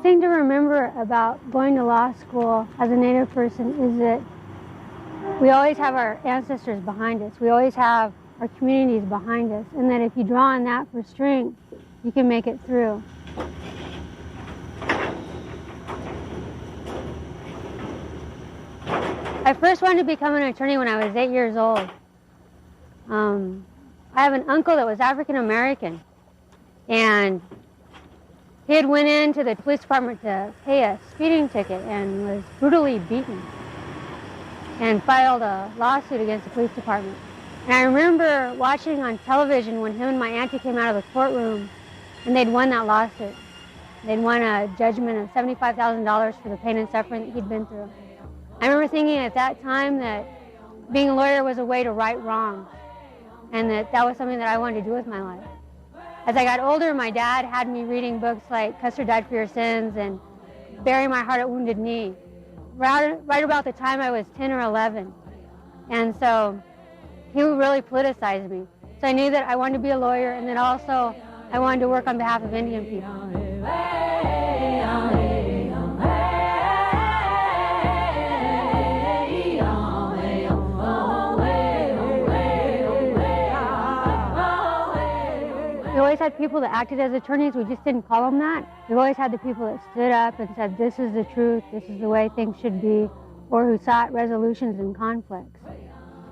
thing to remember about going to law school as a Native person is that we always have our ancestors behind us. We always have our communities behind us. And that if you draw on that for strength, you can make it through. I first wanted to become an attorney when I was 8 years old. I have an uncle that was African American, and he had went into the police department to pay a speeding ticket and was brutally beaten and filed a lawsuit against the police department. And I remember watching on television when him and my auntie came out of the courtroom and they'd won that lawsuit. They'd won a judgment of $75,000 for the pain and suffering that he'd been through. I remember thinking at that time that being a lawyer was a way to right wrongs, and that was something that I wanted to do with my life. As I got older, my dad had me reading books like Custer Died for Your Sins and Bury My Heart at Wounded Knee, right about the time I was 10 or 11. And so he really politicized me. So I knew that I wanted to be a lawyer, and that also I wanted to work on behalf of Indian people. We always had people that acted as attorneys. We just didn't call them that. We've always had the people that stood up and said, this is the truth, this is the way things should be, or who sought resolutions in conflicts.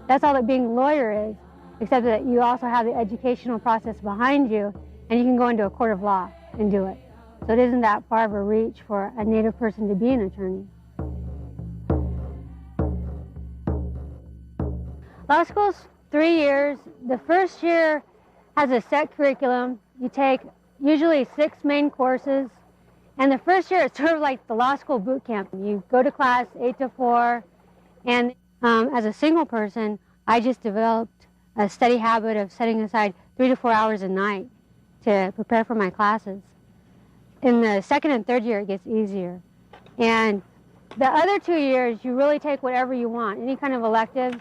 That's all that being a lawyer is, except that you also have the educational process behind you, and you can go into a court of law and do it. So it isn't that far of a reach for a Native person to be an attorney. Law school's 3 years. The first year has a set curriculum. You take usually 6 main courses. And the first year it's sort of like the law school boot camp. You go to class 8 to 4. And as a single person, I just developed a steady habit of setting aside 3 to 4 hours a night to prepare for my classes. In the second and third year, it gets easier. And the other 2 years, you really take whatever you want, any kind of electives,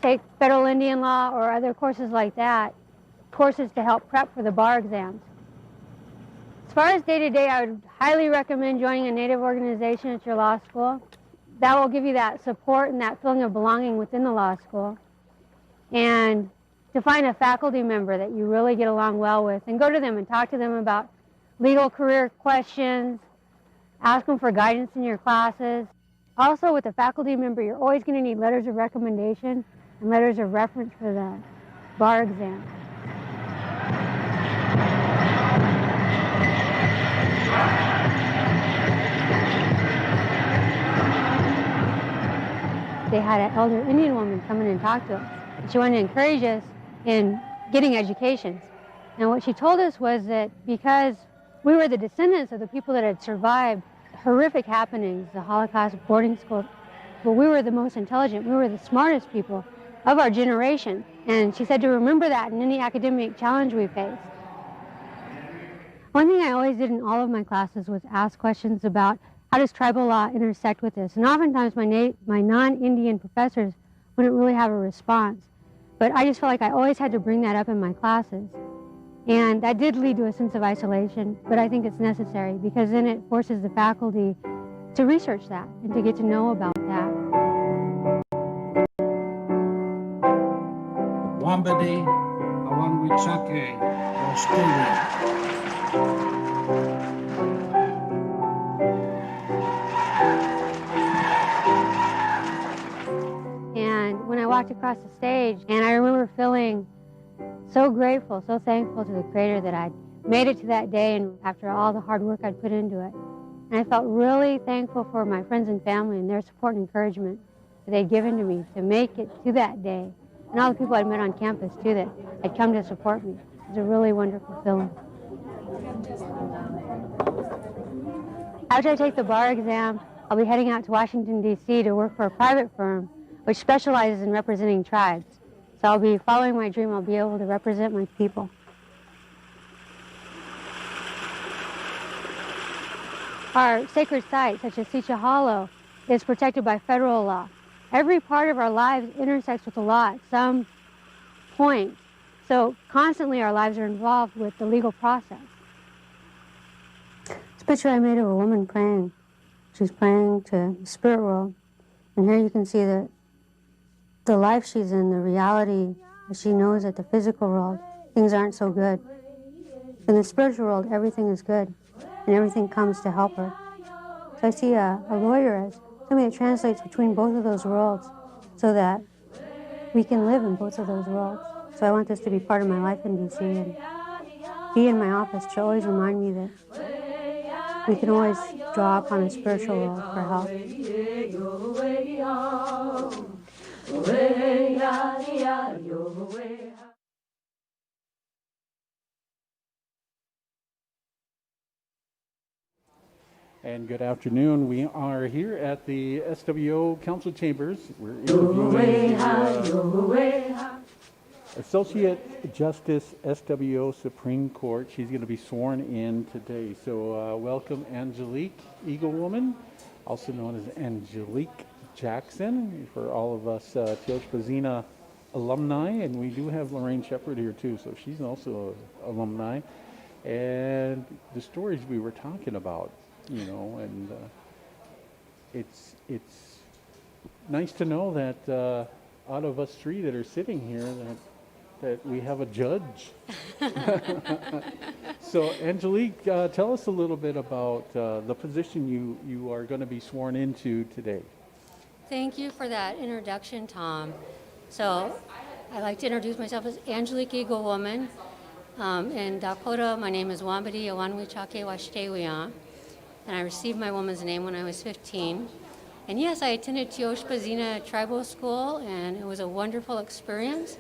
take federal Indian law or other courses like that, courses to help prep for the bar exams. As far as day-to-day, I would highly recommend joining a Native organization at your law school. That will give you that support and that feeling of belonging within the law school. And to find a faculty member that you really get along well with and go to them and talk to them about legal career questions, ask them for guidance in your classes. Also, with a faculty member, you're always going to need letters of recommendation and letters of reference for the bar exam. They had an elder Indian woman come in and talk to us. She wanted to encourage us in getting educations. And what she told us was that because we were the descendants of the people that had survived horrific happenings, the Holocaust, boarding school, but we were the most intelligent, we were the smartest people of our generation. And she said to remember that in any academic challenge we face. One thing I always did in all of my classes was ask questions about how does tribal law intersect with this? And oftentimes my non-Indian professors wouldn't really have a response. But I just felt like I always had to bring that up in my classes. And that did lead to a sense of isolation, but I think it's necessary because then it forces the faculty to research that and to get to know about that. Wambadi, Awanwichake, Australia. And when I walked across the stage, and I remember feeling so grateful, so thankful to the Creator that I'd made it to that day and after all the hard work I'd put into it. And I felt really thankful for my friends and family and their support and encouragement that they'd given to me to make it to that day. And all the people I'd met on campus, too, that had come to support me. It was a really wonderful feeling. After I take the bar exam, I'll be heading out to Washington, D.C. to work for a private firm which specializes in representing tribes. So I'll be following my dream. I'll be able to represent my people. Our sacred site, such as Secha Hollow, is protected by federal law. Every part of our lives intersects with the law at some point. So constantly our lives are involved with the legal process. picture I made of a woman praying. She's praying to the spirit world. And here you can see the life she's in, the reality that she knows that the physical world, things aren't so good. In the spiritual world, everything is good, and everything comes to help her. So I see a lawyer as somebody that translates between both of those worlds so that we can live in both of those worlds. So I want this to be part of my life in BC, and be in my office to always remind me that we can always draw upon the spiritual world for help. And good afternoon. We are here at the SWO Council Chambers. We're interviewing Associate Justice SWO Supreme Court. She's going to be sworn in today. So welcome Angelique Eaglewoman, also known as Angelique Jackson, for all of us Teospa alumni. And we do have Lorraine Shepard here too, so she's also an alumni. And the stories we were talking about, you know, and it's nice to know that out of us three that are sitting here that we have a judge. So Angelique, tell us a little bit about the position you are going to be sworn into today. Thank you for that introduction, Tom. So I'd like to introduce myself as Angelique Eaglewoman. In Dakota, my name is Wambadi Awanwichake Washtewian, and I received my woman's name when I was 15. And yes, I attended Teoshpa Tribal School, and it was a wonderful experience.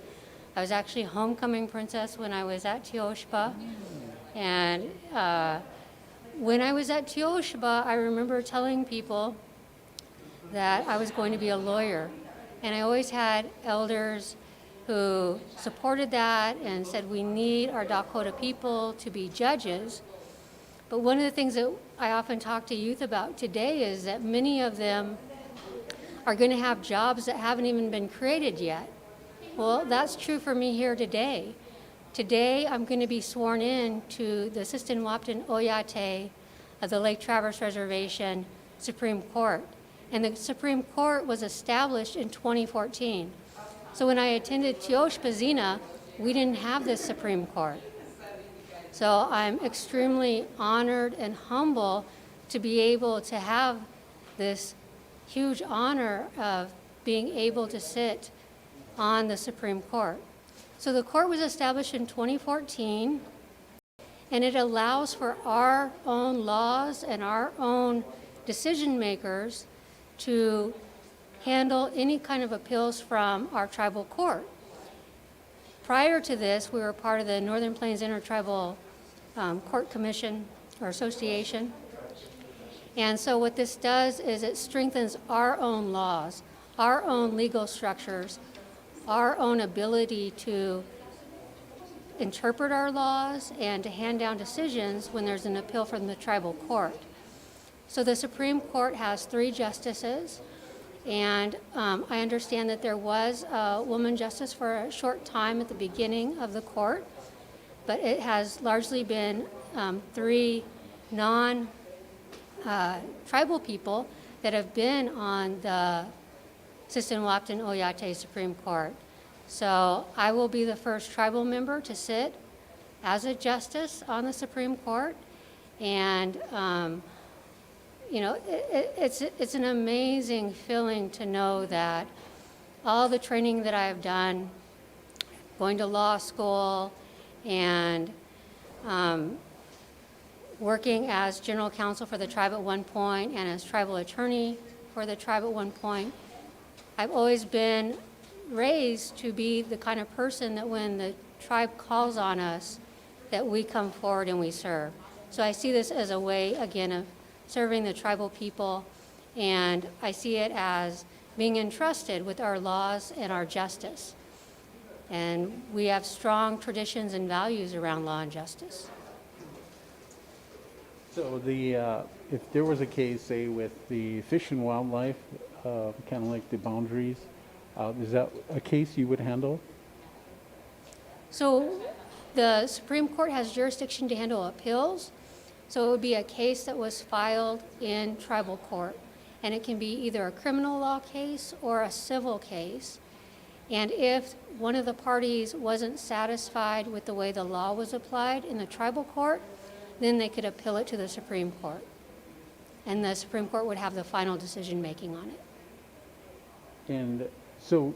I was actually homecoming princess when I was at Teoshpa. And when I was at Teoshpa, I remember telling people that I was going to be a lawyer. And I always had elders who supported that and said we need our Dakota people to be judges. But one of the things that I often talk to youth about today is that many of them are going to have jobs that haven't even been created yet. Well, that's true for me here today. Today, I'm going to be sworn in to the Sistin-Wapton Oyate of the Lake Traverse Reservation Supreme Court. And the Supreme Court was established in 2014. So when I attended Teoshpa, we didn't have this Supreme Court. So I'm extremely honored and humble to be able to have this huge honor of being able to sit on the Supreme Court. So the court was established in 2014, and it allows for our own laws and our own decision makers to handle any kind of appeals from our tribal court. Prior to this, we were part of the Northern Plains Intertribal Court Commission or Association. And so what this does is it strengthens our own laws, our own legal structures, our own ability to interpret our laws and to hand down decisions when there's an appeal from the tribal court. So the Supreme Court has 3 justices. And I understand that there was a woman justice for a short time at the beginning of the court, but it has largely been 3 non-tribal people that have been on the Sistin-Wapton Oyate Supreme Court. So I will be the first tribal member to sit as a justice on the Supreme Court, and you know, it's an amazing feeling to know that all the training that I've done, going to law school and working as general counsel for the tribe at one point and as tribal attorney for the tribe at one point, I've always been raised to be the kind of person that when the tribe calls on us, that we come forward and we serve. So I see this as a way, again, of serving the tribal people, and I see it as being entrusted with our laws and our justice. And we have strong traditions and values around law and justice. So if there was a case, say, with the Fish and Wildlife, kind of like the boundaries, is that a case you would handle? So the Supreme Court has jurisdiction to handle appeals, So it would be a case that was filed in tribal court. And it can be either a criminal law case or a civil case. And if one of the parties wasn't satisfied with the way the law was applied in the tribal court, then they could appeal it to the Supreme Court. And the Supreme Court would have the final decision making on it. And so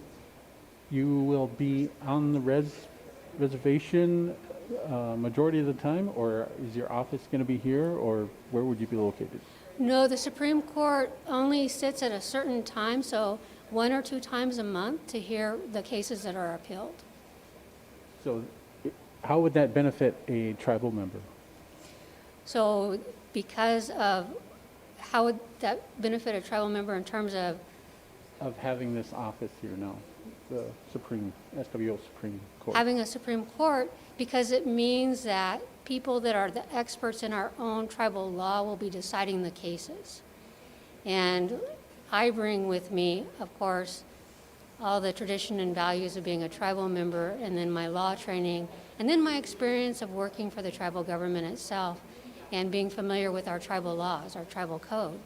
you will be on the reservation majority of the time, or is your office going to be here, or where would you be located? No, the Supreme Court only sits at a certain time, so 1 or 2 times a month to hear the cases that are appealed. So how would that benefit a tribal member? So because of how would that benefit a tribal member in terms of Having this office here now, the SWO Supreme Court? having a Supreme Court, because it means that people that are the experts in our own tribal law will be deciding the cases. And I bring with me, of course, all the tradition and values of being a tribal member, and then my law training, and then my experience of working for the tribal government itself and being familiar with our tribal laws, our tribal code.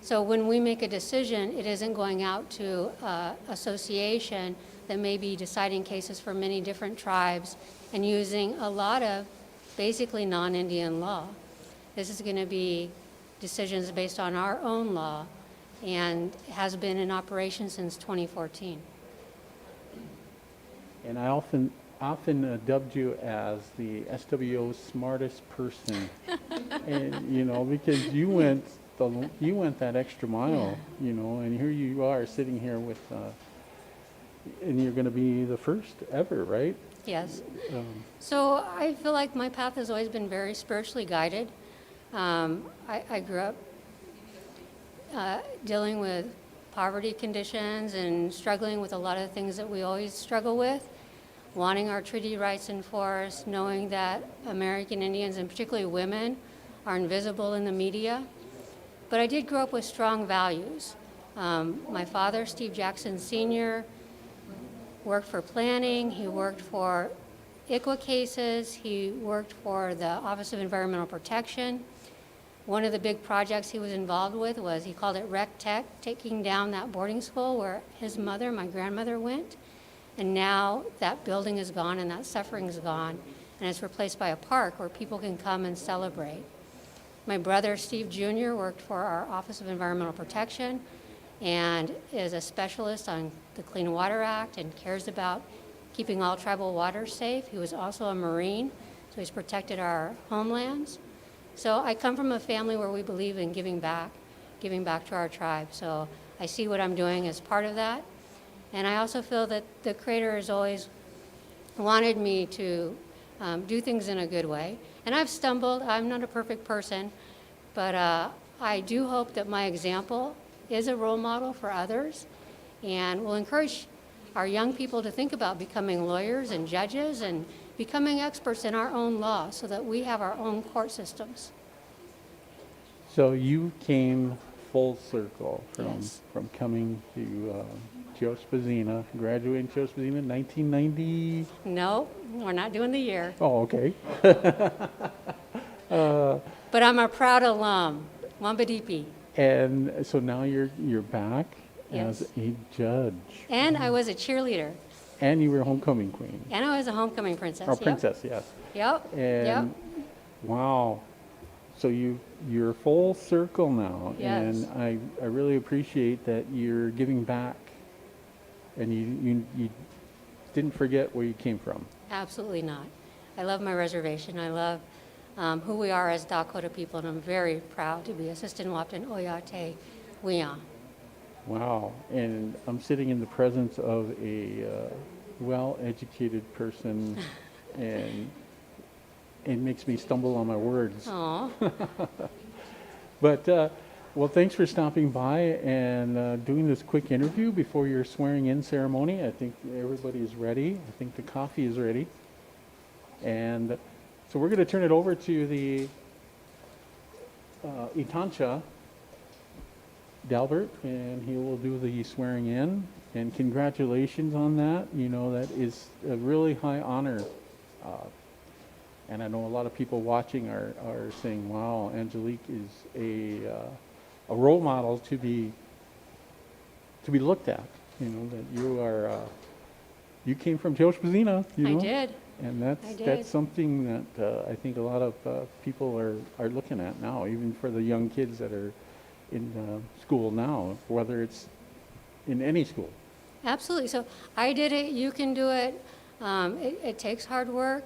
So when we make a decision, it isn't going out to an association that may be deciding cases for many different tribes and using a lot of basically non-Indian law. This is going to be decisions based on our own law and has been in operation since 2014. And I often dubbed you as the SWO's smartest person, and because you went that extra mile, and here you are sitting here with, and you're going to be the first ever, right? Yes. So I feel like my path has always been very spiritually guided. I grew up dealing with poverty conditions and struggling with a lot of the things that we always struggle with, wanting our treaty rights enforced, knowing that American Indians, and particularly women, are invisible in the media. But I did grow up with strong values. My father, Steve Jackson Sr., worked for planning. He worked for ICWA cases. He worked for the Office of Environmental Protection. One of the big projects he was involved with was, he called it Rec Tech, taking down that boarding school where his mother, my grandmother, went. And now that building is gone and that suffering is gone, and it's replaced by a park where people can come and celebrate. My brother, Steve Jr., worked for our Office of Environmental Protection and is a specialist on the Clean Water Act and cares about keeping all tribal waters safe. He was also a Marine, so he's protected our homelands. So I come from a family where we believe in giving back to our tribe. So I see what I'm doing as part of that. And I also feel that the Creator has always wanted me to do things in a good way. And I've stumbled. I'm not a perfect person, but I do hope that my example is a role model for others and will encourage our young people to think about becoming lawyers and judges and becoming experts in our own law so that we have our own court systems. So you came full circle Yes. from coming to Joe Spazina, graduating Joe Spazina in 1990. No, we're not doing the year. Oh, okay. But I'm a proud alum, Wambadipi. And so now you're back Yes. as a judge, And I was a cheerleader. and you were homecoming queen. And I was a homecoming princess. Or Yep. princess, yes. Yep. And Yep. wow, so you're full circle now, Yes. and I really appreciate that you're giving back, and you didn't forget where you came from. Absolutely not. I love my reservation. I love who we are as Dakota people, and I'm very proud to be Assistant Wapton Oyate Wiyan. Wow, and I'm sitting in the presence of a well-educated person, and it makes me stumble on my words. Aw. But, well, thanks for stopping by and doing this quick interview before your swearing-in ceremony. I think everybody is ready. I think the coffee is ready. And so we're going to turn it over to the Itancha, Dalbert, and he will do the swearing-in. And congratulations on that. That is a really high honor And I know a lot of people watching are saying, wow, Angelique is a role model to be looked at. You know, that you are, you came from Teos Pazina, you know? I did. And I that's did. something that I think a lot of people are looking at now, even for the young kids that are in school now, whether it's in any school. Absolutely. So I did it. You can do it. It takes hard work.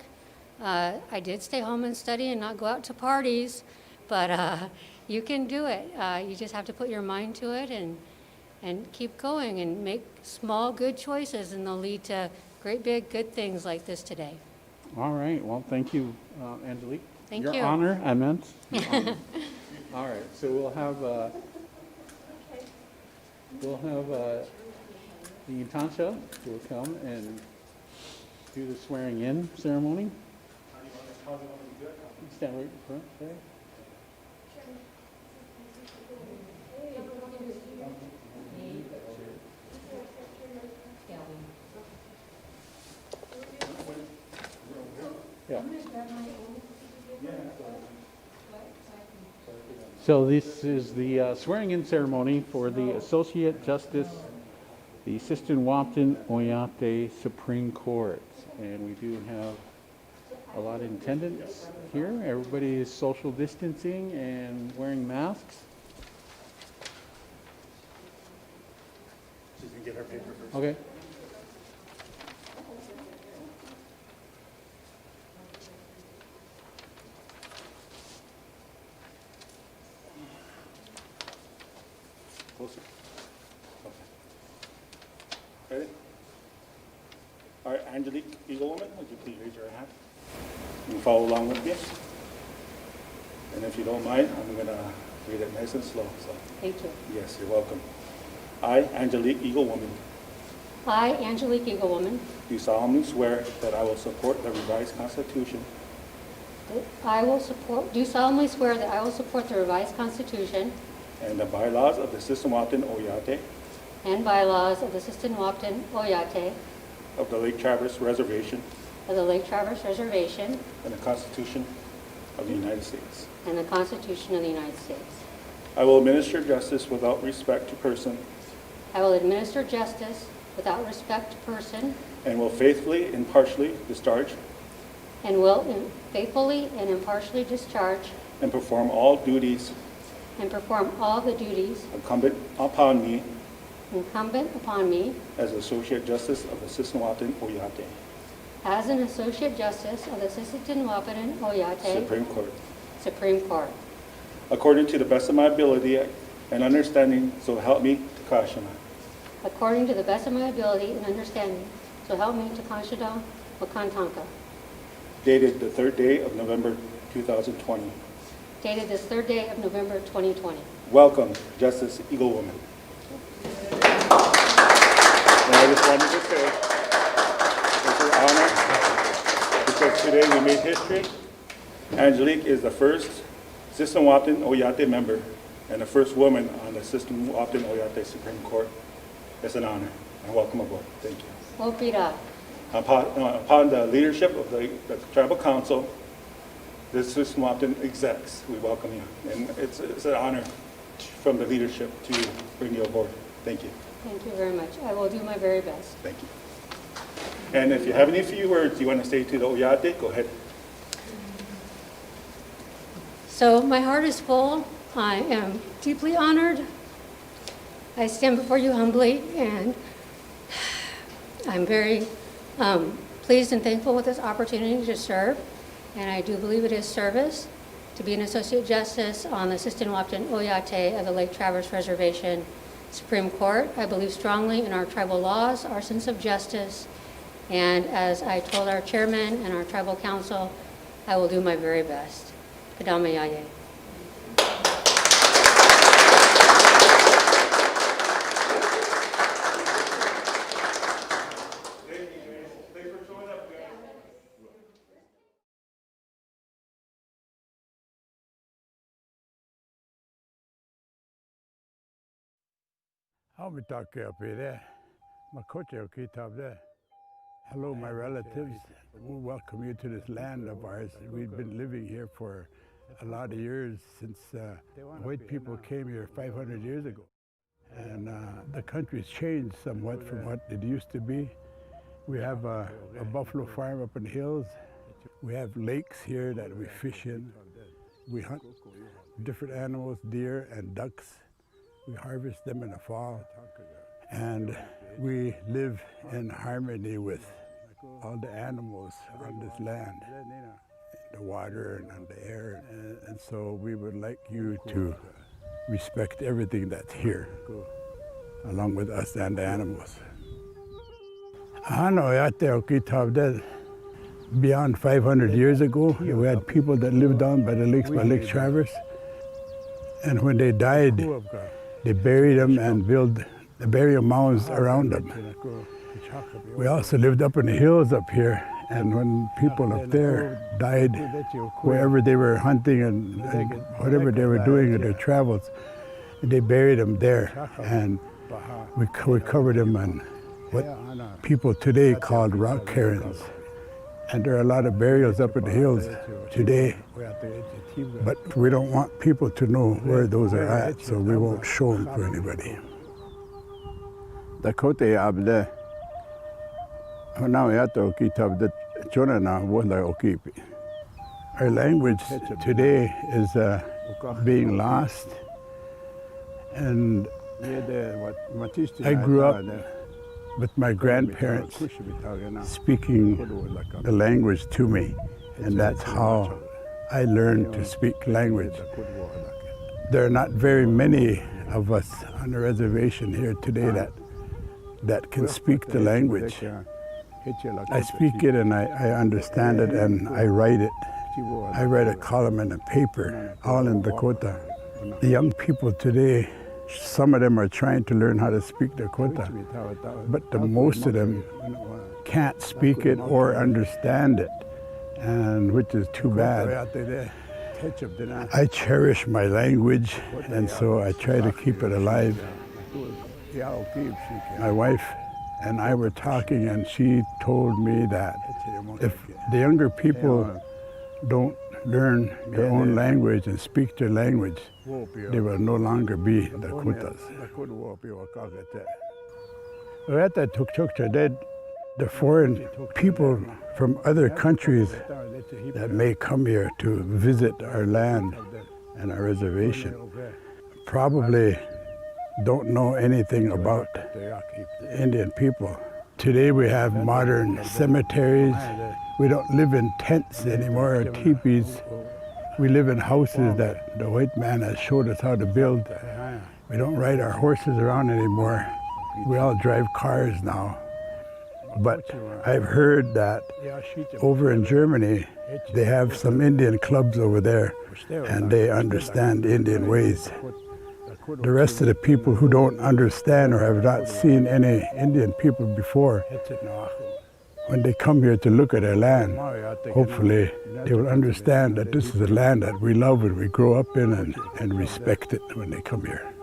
I did stay home and study and not go out to parties, but you can do it. You just have to put your mind to it and keep going and make small, good choices, and they'll lead to great, big, good things like this today. All right. Well, thank you, Angelique. Thank Your you. honor, I meant. Your honor. All right. So we'll have the Intansha will come and do the swearing in ceremony. Stand right in front there. Yeah. So this is the swearing-in ceremony for the Associate Justice, the Sisseton-Wapton Oyate Supreme Court. And we do have a lot of attendance here. Everybody is social distancing and wearing masks. She can get her paper first. Okay. Closer. Okay. Ready? All right, Angelique Eaglewoman, would you please raise your hand? You can follow along with me. And if you don't mind, I'm going to read it nice and slow. So, Thank you. yes, you're welcome. I, Angelique Eaglewoman, I, Angelique Eaglewoman, do solemnly swear that I will support the revised Constitution do solemnly swear that I will support the revised Constitution and the bylaws of the Sisseton-Wapton Oyate and bylaws of the Sisseton-Wapton Oyate of the Lake Traverse Reservation of the Lake Traverse Reservation and the Constitution of the United States. and the Constitution of the United States. I will administer justice without respect to person I will administer justice without respect to person and will faithfully, impartially discharge and will faithfully and impartially discharge and perform all duties and perform all the duties incumbent upon me incumbent upon me as Associate Justice of the Sisseton-Wapton Oyate as an Associate Justice of the Sisseton-Wapton Oyate Supreme Court, Supreme Court, according to the best of my ability and understanding, so help me to Kashima. according to the best of my ability and understanding, so help me to Kanshada Wakantanka. Dated the 3rd day of November 2020. Dated this 3rd day of November 2020. Welcome, Justice Eaglewoman. And I just wanted to say, it's an honor, because today we made history. Angelique is the first Sisseton-Wapton Oyate member and the first woman on the Sisseton-Wapton Oyate Supreme Court. It's an honor, and welcome aboard. Thank you. Wopira. Upon the leadership of the Tribal Council, the Sisseton-Wapton execs, we welcome you. And it's an honor from the leadership to bring you aboard. Thank you. Thank you very much. I will do my very best. Thank you. And if you have any few words you want to say to the Oyate, go ahead. So my heart is full. I am deeply honored. I stand before you humbly, and I'm very pleased and thankful with this opportunity to serve. And I do believe it is service to be an Associate Justice on the Sisseton-Wapton Oyate of the Lake Traverse Reservation Supreme Court. I believe strongly in our tribal laws, our sense of justice, and as I told our chairman and our tribal council, I will do my very best. Kadama Yaye. I'll be talking up here. My coach will keep up there. Hello, my relatives. We welcome you to this land of ours. We've been living here for a lot of years since white people came here 500 years ago. And the country's changed somewhat from what it used to be. We have a buffalo farm up in the hills. We have lakes here that we fish in. We hunt different animals, deer and ducks. We harvest them in the fall. And we live in harmony with all the animals on this land, the water and on the air. And so we would like you to respect everything that's here, along with us and the animals. Beyond 500 years ago, we had people that lived down by the lakes, by Lake Traverse. And when they died, they buried them and built the burial mounds around them. We also lived up in the hills up here, and when people up there died, wherever they were hunting and whatever they were doing in their travels, they buried them there, and we covered them in what people today called rock cairns. And there are a lot of burials up in the hills today, but we don't want people to know where those are at, so we won't show them to anybody. Dakota abde now yato kitab the chonana wala okipi. Our language today is being lost, and I grew up with my grandparents speaking the language to me, and that's how I learned to speak language. There are not very many of us on the reservation here today that can speak the language. I speak it and I understand it and I write it. I write a column in a paper, all in Dakota. The young people today, some of them are trying to learn how to speak Dakota, but the most of them can't speak it or understand it, and which is too bad. I cherish my language, and so I try to keep it alive. My wife and I were talking, and she told me that if the younger people don't learn their own language and speak their language, they will no longer be Dakotas. The foreign people from other countries that may come here to visit our land and our reservation probably don't know anything about the Indian people. Today we have modern cemeteries. We don't live in tents anymore or teepees. We live in houses that the white man has showed us how to build. We don't ride our horses around anymore. We all drive cars now. But I've heard that over in Germany, they have some Indian clubs over there, and they understand Indian ways. The rest of the people who don't understand or have not seen any Indian people before, when they come here to look at our land, hopefully they will understand that this is a land that we love and we grow up in and respect it when they come here.